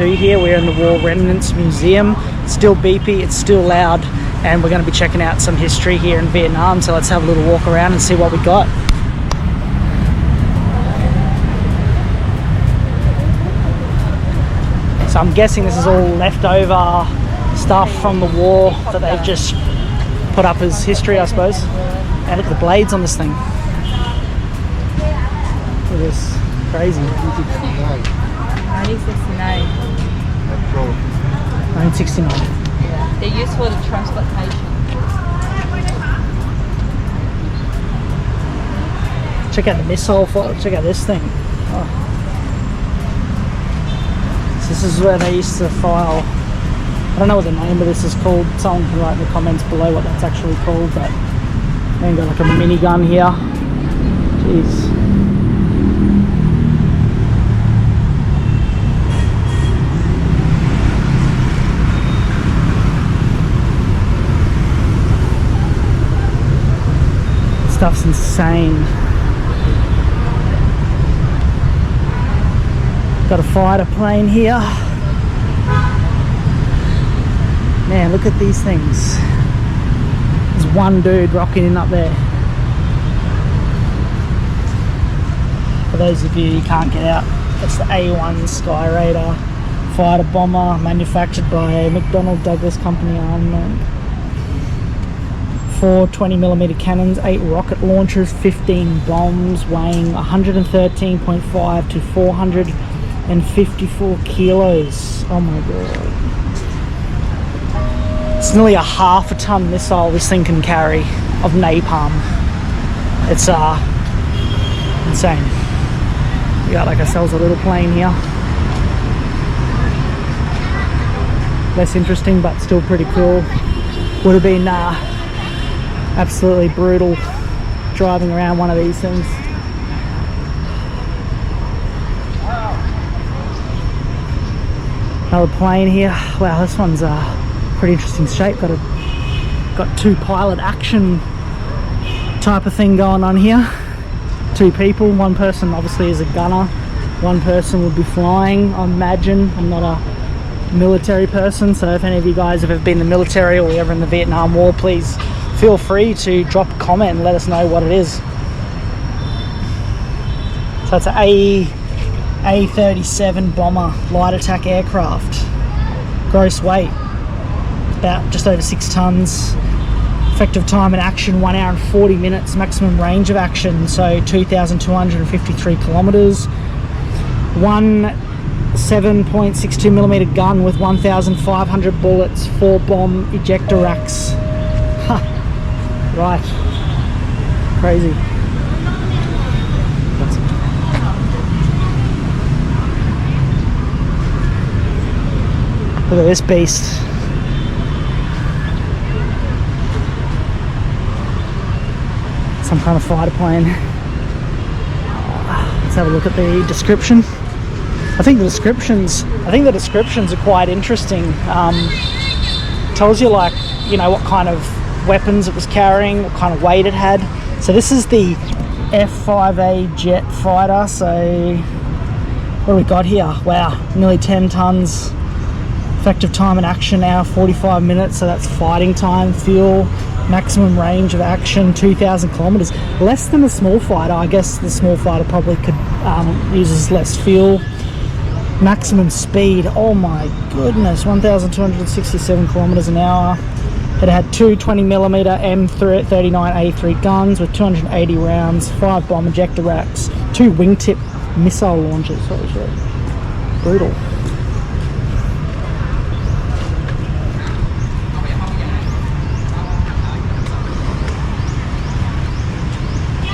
II here. We're in the War Remnants Museum. It's still beepy, it's still loud, and we're going to be checking out some history here in Vietnam. So let's have a little walk around and see what we got. So I'm guessing this is all leftover stuff from the war that they've just put up as history, I suppose. And look at the blades on this thing. Look at this, crazy. 1969. 1969. Yeah. They're used for the transportation. Check out the missile fire. Check out this thing. Oh. So this is where they used to file. I don't know what the name of this is called. Someone can write in the comments below what that's actually called. But then got like a minigun here. Jeez. Stuff's insane. Got a fighter plane here. Man, look at these things. There's one dude rocking in up there. For those of you who can't get out, that's the A1 Sky Raider fighter bomber, manufactured by McDonnell Douglas Company Armament. 4 20mm cannons, 8 rocket launchers, 15 bombs weighing 113.5 to 454 kilos. Oh my god. It's nearly a half a ton missile this thing can carry of napalm. It's insane. We got like ourselves a little plane here. Less interesting but still pretty cool. Would have been absolutely brutal driving around one of these things. Another plane here. Wow, this one's pretty interesting shape. Got 2 pilot action type of thing going on here. 2 people. One person obviously is a gunner. One person would be flying, I imagine. I'm not a military person, so if any of you guys have ever been in the military or ever in the Vietnam War, please feel free to drop a comment and let us know what it is. So it's an A-37 bomber light attack aircraft. Gross weight about just over 6 tons. Effective time in action 1 hour and 40 minutes. Maximum range of action, so 2,253 kilometers. One 7.62mm gun with 1,500 bullets, 4 bomb ejector racks. Right, crazy. Look at this beast. Some kind of fighter plane. Let's have a look at the description. I think the descriptions are quite interesting. Tells you, like, you know, what kind of weapons it was carrying, what kind of weight it had. So this is the F-5A jet fighter. So what do we got here? Wow, nearly 10 tons. Effective time in action hour 45 minutes, so that's fighting time. Fuel, maximum range of action 2,000 kilometers. Less than a small fighter. I guess the small fighter probably could uses less fuel. Maximum speed, oh my goodness, 1,267 kilometers an hour. It had 2 20mm M39A3 guns with 280 rounds, 5 bomb ejector racks, 2 wingtip missile launchers. Holy shit. Brutal.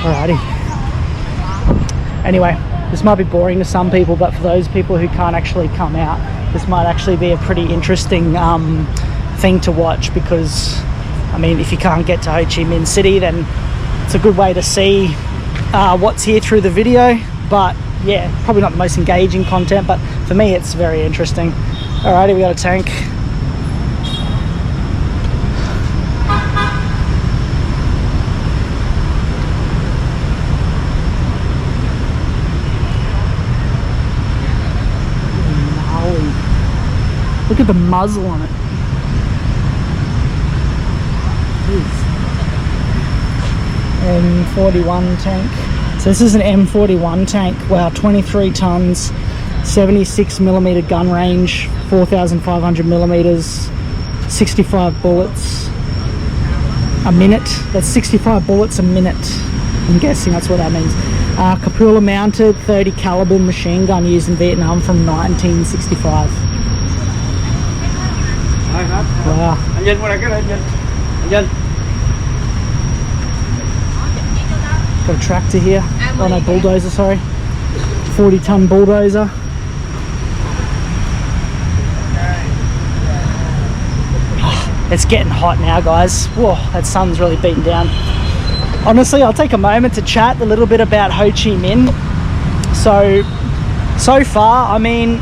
Alrighty. Anyway, this might be boring to some people, but for those people who can't actually come out, this might actually be a pretty interesting thing to watch, because I mean, if you can't get to Ho Chi Minh City, then it's a good way to see what's here through the video. But yeah, probably not the most engaging content, but for me it's very interesting. Alrighty, we got a tank. Gnarly. Look at the muzzle on it. Jeez. M41 tank. So this is an M41 tank. Wow, 23 tons, 76 millimeter gun range, 4,500 millimeters, 65 bullets a minute. That's 65 bullets a minute. I'm guessing that's what that means. Capula mounted 30 caliber machine gun used in Vietnam from 1965. Wow. Got a tractor here. Oh no, bulldozer, sorry. 40-ton bulldozer. It's getting hot now, guys. Whoa, that sun's really beating down. Honestly, I'll take a moment to chat a little bit about Ho Chi Minh. So far, I mean,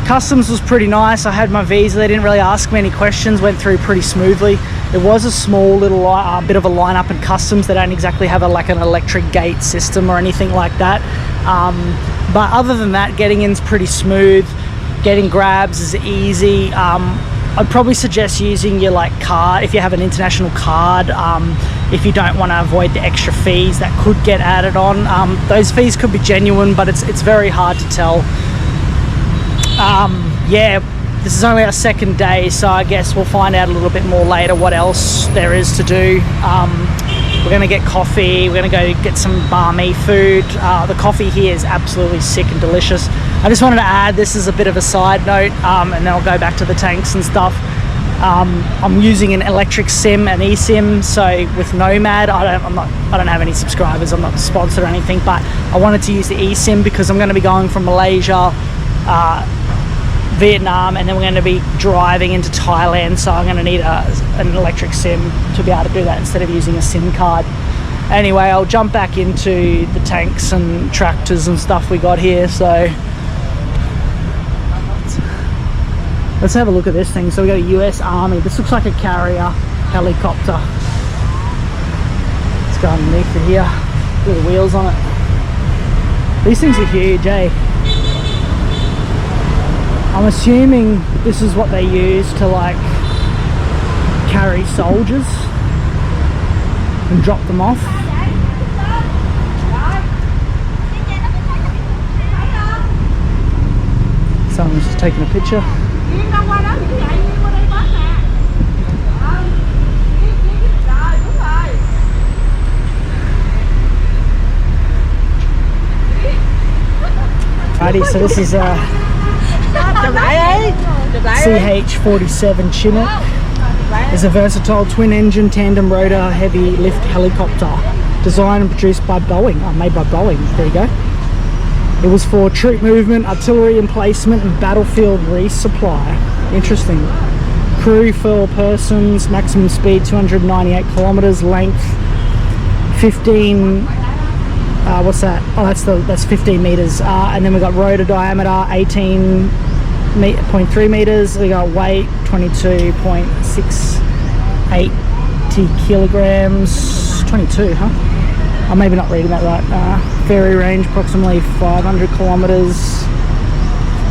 customs was pretty nice. I had my visa. They didn't really ask me any questions. Went through pretty smoothly. It was a small little bit of a lineup in customs. They don't exactly have like an electric gate system or anything like that. But other than that, getting in's pretty smooth. Getting grabs is easy. I'd probably suggest using your like card if you have an international card. If you don't want to avoid the extra fees that could get added on. Those fees could be genuine, but it's very hard to tell. Yeah, this is only our second day, so I guess we'll find out a little bit more later what else there is to do. We're going to get coffee, we're going to go get some barmy food. The coffee here is absolutely sick and delicious. I just wanted to add, this is a bit of a side note, and then I'll go back to the tanks and stuff. I'm using an electric sim, an eSIM, so with Nomad, I don't have any subscribers, I'm not sponsored or anything, but I wanted to use the eSIM because I'm going to be going from Malaysia, Vietnam, and then we're going to be driving into Thailand, so I'm going to need an electric sim to be able to do that instead of using a SIM card. Anyway, I'll jump back into the tanks and tractors and stuff we got here, so let's have a look at this thing. So we got a US Army. This looks like a carrier helicopter. Let's go underneath it here. Look at the wheels on it. These things are huge, eh? I'm assuming this is what they use to like carry soldiers and drop them off. Someone's just taking a picture. Alrighty, so this is CH-47 Chinook. It's a versatile twin-engine, tandem rotor, heavy lift helicopter, designed and produced by Boeing. Made by Boeing. There you go. It was for troop movement, artillery emplacement, and battlefield resupply. Interesting. Crew 4 persons, maximum speed 298 kilometers, length 15. What's that? Oh, that's 15 meters. And then we got rotor diameter 18.3 meters. We got weight 22.680 kilograms. 22, huh? I'm maybe not reading that right. Ferry range approximately 500 kilometers.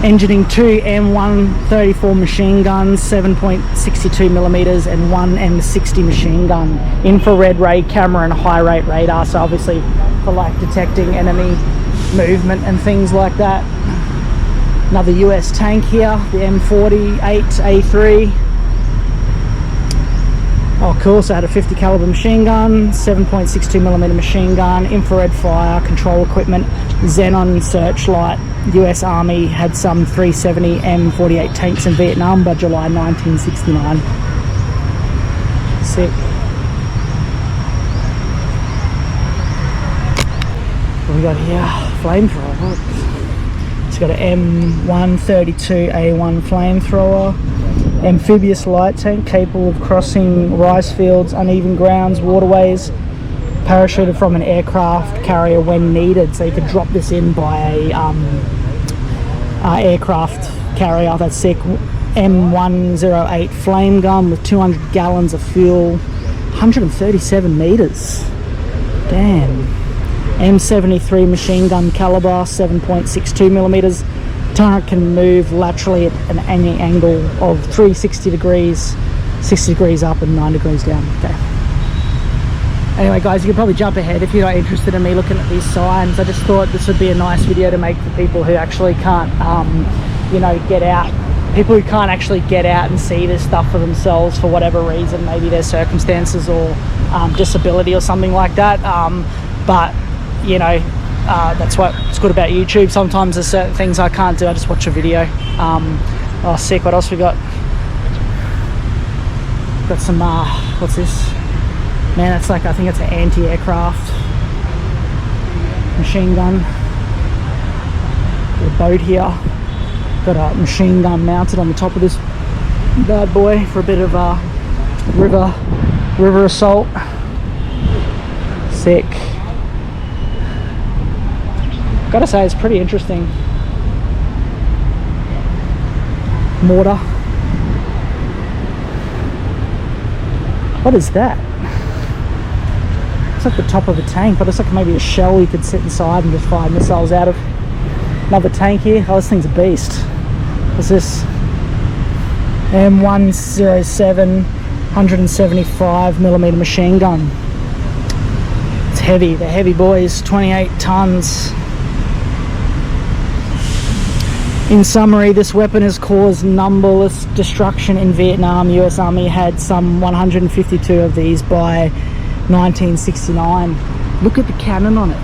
Engineing 2 M134 machine guns, 7.62 millimeters, and 1 M60 machine gun. Infrared ray camera and high rate radar, so obviously for like detecting enemy movement and things like that. Another US tank here, the M48A3. Oh cool, so I had a 50 caliber machine gun, 7.62 millimeter machine gun, infrared fire, control equipment, xenon searchlight. US Army had some 370 M48 tanks in Vietnam by July 1969. Sick. What we got here? Flamethrower. It's got an M132A1 flamethrower. Amphibious light tank capable of crossing rice fields, uneven grounds, waterways. Parachuted from an aircraft carrier when needed, so you could drop this in by a aircraft carrier. That's sick. M108 flame gun with 200 gallons of fuel, 137 meters. Damn. M73 machine gun caliber, 7.62 millimeters. turret can move laterally at any angle of 360 degrees, 60 degrees up and 9 degrees down. Okay. Anyway guys, you can probably jump ahead if you're not interested in me looking at these signs. I just thought this would be a nice video to make for people who actually can't, you know, get out. People who can't actually get out and see this stuff for themselves for whatever reason, maybe their circumstances or disability or something like that. But, you know, that's what's good about YouTube. Sometimes there's certain things I can't do. I just watch a video. Oh, sick. What else we got? Got some, what's this? Man, that's like, I think it's an anti-aircraft machine gun. Got a boat here. Got a machine gun mounted on the top of this bad boy for a bit of river assault. Sick. Gotta say, it's pretty interesting. Mortar. What is that? It's like the top of a tank, but it's like maybe a shell you could sit inside and just fire missiles out of. Another tank here. Oh, this thing's a beast. What's this? M107 175mm machine gun. It's heavy. They're heavy boys. 28 tons. In summary, this weapon has caused numberless destruction in Vietnam. US Army had some 152 of these by 1969. Look at the cannon on it.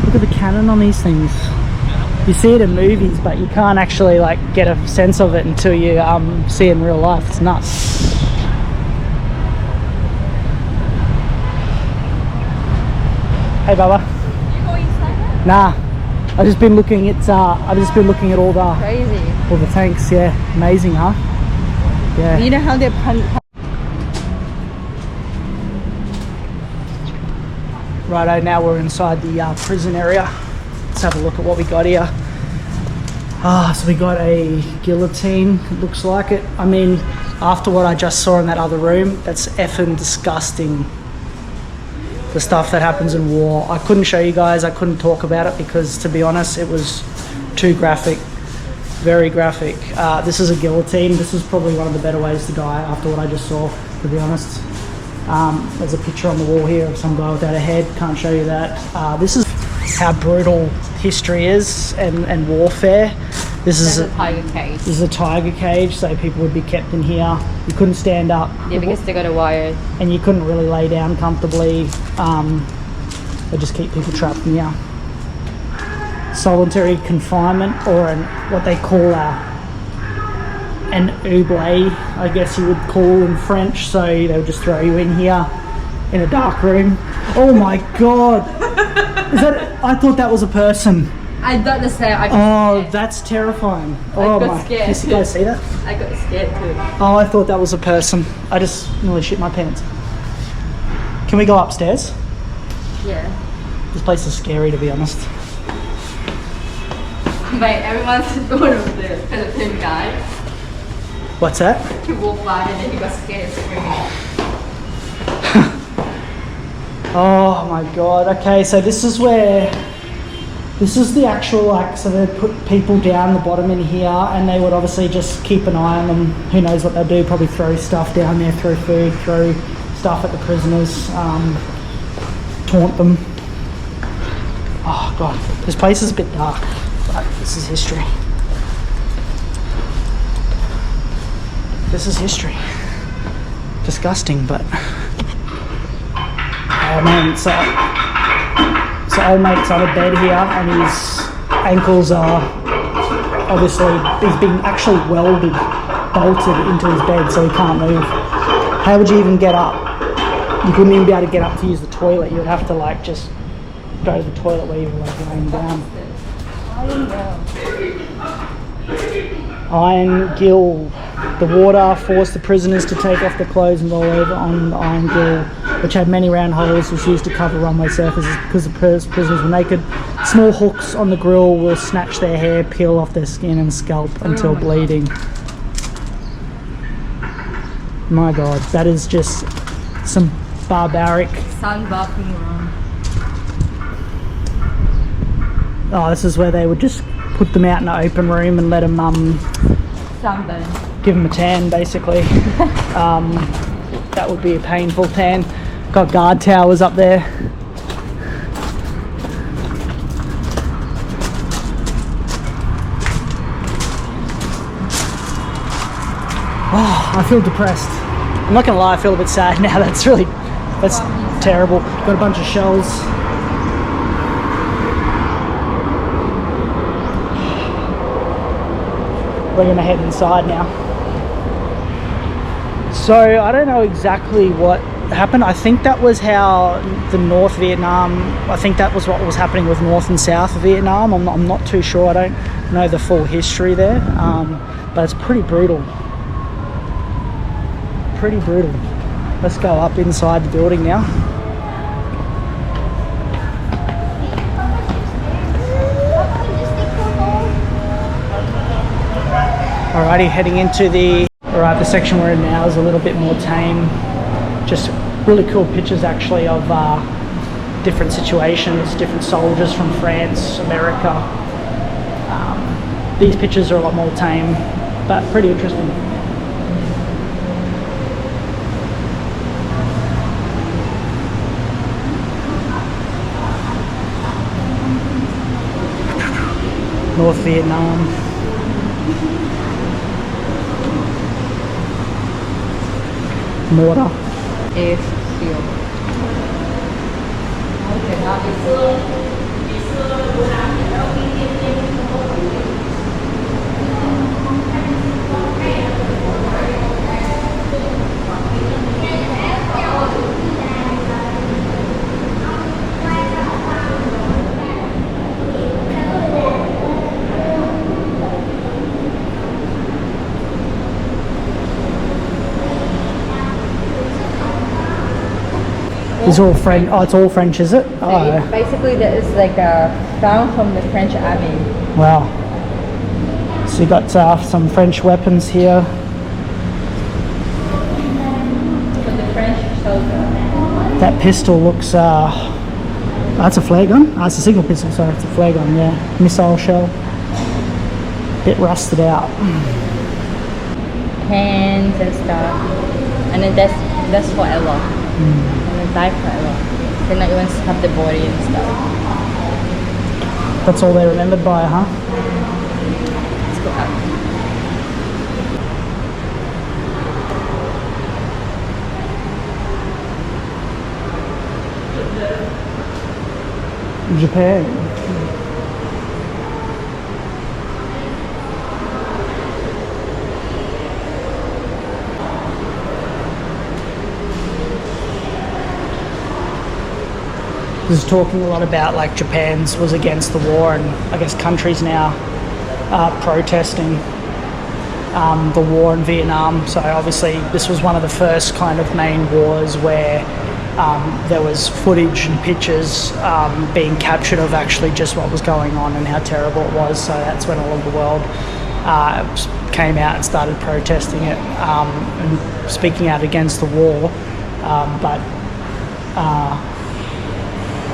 Look at the cannon on these things. You see it in movies, but you can't actually like get a sense of it until you see it in real life. It's nuts. Hey, Baba. You go inside? Nah, I've just been looking at all the Crazy. all the tanks. Yeah, amazing, huh? Yeah. You know how they're Righto, now we're inside the prison area. Let's have a look at what we got here. So we got a guillotine, it looks like it. I mean, after what I just saw in that other room, that's effing disgusting. The stuff that happens in war. I couldn't show you guys, I couldn't talk about it because, to be honest, it was too graphic. Very graphic. This is a guillotine. This is probably one of the better ways to die after what I just saw, to be honest. There's a picture on the wall here of some guy without a head. Can't show you that. This is how brutal history is and warfare. This is a tiger cage. This is a tiger cage, so people would be kept in here. You couldn't stand up. Yeah, because they got a wire. And you couldn't really lay down comfortably. They just keep people trapped in here. Solitary confinement, or what they call an oubliette, I guess you would call in French. So they would just throw you in here in a dark room. Oh my god! I thought that was a person. I thought the same. That's terrifying. I got scared. You guys see that? I got scared too. Oh, I thought that was a person. I just nearly shit my pants. Can we go upstairs? Yeah. This place is scary, to be honest. Mate, everyone's going over there because of him guy. What's that? He walked by and then he got scared screaming. Oh my god. Okay, so this is the actual, like, so they'd put people down the bottom in here and they would obviously just keep an eye on them. Who knows what they'll do, probably throw stuff down there, throw food, throw stuff at the prisoners, taunt them. Oh god, this place is a bit dark, but this is history. This is history. Disgusting, but... Oh man, so old mate's on a bed here and his ankles are obviously, he's been actually bolted into his bed so he can't move. How would you even get up? You couldn't even be able to get up to use the toilet. You would have to like just go to the toilet where you were like laying down. Iron gill. The water forced the prisoners to take off their clothes and roll over on the iron gill, which had many round holes, was used to cover runway surfaces because the prisoners were naked. Small hooks on the grill will snatch their hair, peel off their skin and scalp until bleeding. My god, that is just some barbaric. Sun bathing room. Oh, this is where they would just put them out in an open room and let them Sunburn. give them a tan, basically. That would be a painful tan. Got guard towers up there. Oh, I feel depressed. I'm not gonna lie, I feel a bit sad now. That's terrible. Got a bunch of shells. We're gonna head inside now. So I don't know exactly what happened. I think that was how the North Vietnam, I think that was what was happening with North and South Vietnam. I'm not too sure. I don't know the full history there, but it's pretty brutal. Pretty brutal. Let's go up inside the building now. Alrighty, heading into the section we're in now is a little bit more tame. Just really cool pictures actually of different situations, different soldiers from France, America. These pictures are a lot more tame, but pretty interesting. North Vietnam. Mortar. Is steel. It's all French. Oh, it's all French, is it? Oh, Basically, that is like found from the French army. wow. So you got some French weapons here. For the French soldier. That pistol looks. That's a flare gun. Oh, it's a signal pistol. Sorry, it's a flare gun. Yeah, missile shell. Bit rusted out. Hands and stuff, and then that's forever. And then die forever. They not even have the body and stuff. That's all they're remembered by, huh? Let's go up. Japan. This is talking a lot about like Japan's was against the war, and I guess countries now are protesting the war in Vietnam. So obviously this was one of the first kind of main wars where there was footage and pictures being captured of actually just what was going on and how terrible it was. So that's when all of the world came out and started protesting it and speaking out against the war.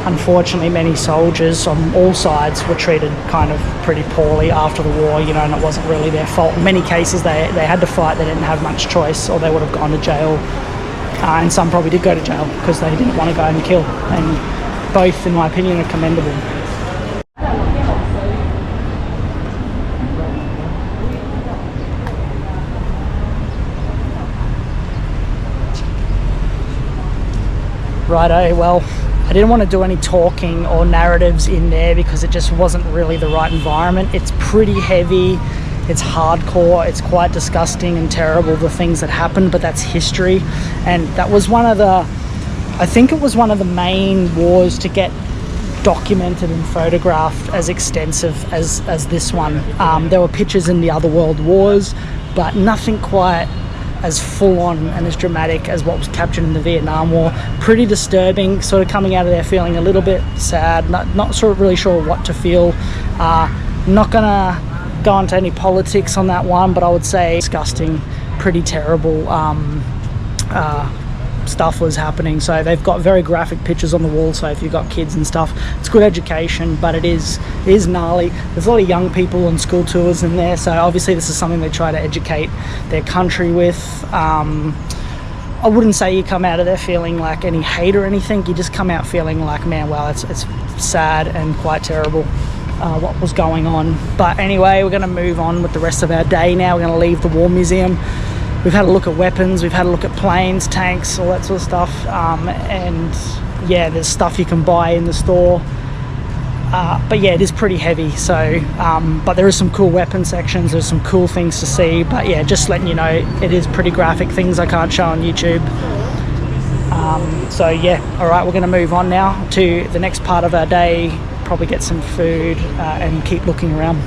Unfortunately, many soldiers on all sides were treated kind of pretty poorly after the war, you know, and it wasn't really their fault. In many cases, they had to fight. They didn't have much choice, or they would have gone to jail. And some probably did go to jail because they didn't want to go and kill. And both, in my opinion, are commendable. Righto, well, I didn't want to do any talking or narratives in there because it just wasn't really the right environment. It's pretty heavy, it's hardcore, it's quite disgusting and terrible, the things that happened, but that's history. And that was I think it was one of the main wars to get documented and photographed as extensive as this one. There were pictures in the other world wars, but nothing quite as full on and as dramatic as what was captured in the Vietnam War. Pretty disturbing, sort of coming out of there feeling a little bit sad, not sort of really sure what to feel. Not gonna go into any politics on that one, but I would say disgusting, pretty terrible stuff was happening. So they've got very graphic pictures on the wall, so if you've got kids and stuff, it's good education, but it is gnarly. There's a lot of young people on school tours in there, so obviously this is something they try to educate their country with. I wouldn't say you come out of there feeling like any hate or anything. You just come out feeling like, man, wow, it's sad and quite terrible what was going on. But anyway, we're going to move on with the rest of our day now. We're going to leave the War Museum. We've had a look at weapons, we've had a look at planes, tanks, all that sort of stuff. And yeah, there's stuff you can buy in the store. But yeah, it is pretty heavy. So, but there is some cool weapon sections. There's some cool things to see. But yeah, just letting you know, it is pretty graphic, things I can't show on YouTube. So yeah, all right, we're going to move on now to the next part of our day. Probably get some food and keep looking around.